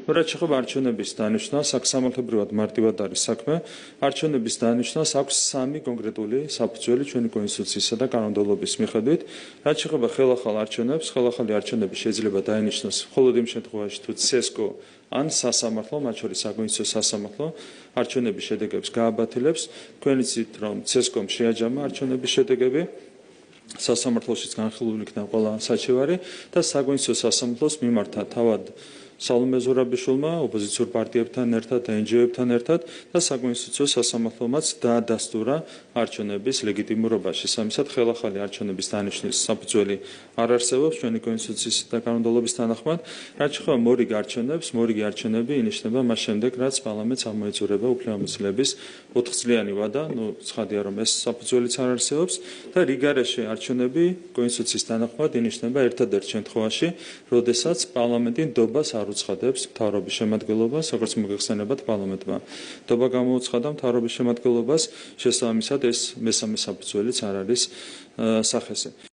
რაც შეეხება არჩევნების დანიშვნას, აქ სამართლებრივად მარტივად არის საქმე. არჩევნების დანიშვნას აქვს სამი კონკრეტული საფუძველი ჩვენი კონსტიტუციისა და კანონმდებლობის მიხედვით. რაც შეეხება ხელახალ არჩევნებს, ხელახალი არჩევნები შეიძლება დაინიშნოს მხოლოდ იმ შემთხვევაში, თუ CSKO ან სასამართლო, მათ შორის საკონსტიტუციო სასამართლო არჩევნების შედეგებს გააბათილებს. თქვენ იცით, რომ CSKO-მ შეაჯამა არჩევნების შედეგები. სასამართლოშიც განხილული იქნა ყველა საჩივარი და საკონსტიტუციო სასამართლოს მიმართა თავად სალომე ზურაბიშვილმა ოპოზიციურ პარტიებთან ერთად და NGO-ებთან ერთად და საკონსტიტუციო სასამართლომაც დაადასტურა არჩევნების ლეგიტიმურობა. შესაბამისად, ხელახალი არჩევნების დანიშნვის საფუძველი არ არსებობს ჩვენი კონსტიტუციის და კანონმდებლობის თანახმად. რაც შეეხება მორიგ არჩევნებს, მორიგი არჩევნები ინიშნება მას შემდეგ, რაც პარლამენტს ამოეწურება უფლებამოსილების 4-წლიანი ვადა. ცხადია, რომ ეს საფუძველიც არ არსებობს და რიგარეშე არჩევნები კონსტიტუციის თანახმად ინიშნება ერთადერთ შემთხვევაში, როდესაც პარლამენტი ნდობას არ უცხადებს მთავრობის შემადგენლობას, როგორც მოგეხსენებათ პარლამენტმა. ნდობა გამოუცხადა მთავრობის შემადგენლობას, შესაბამისად ეს მესამე საფუძველიც არ არის სახეზე.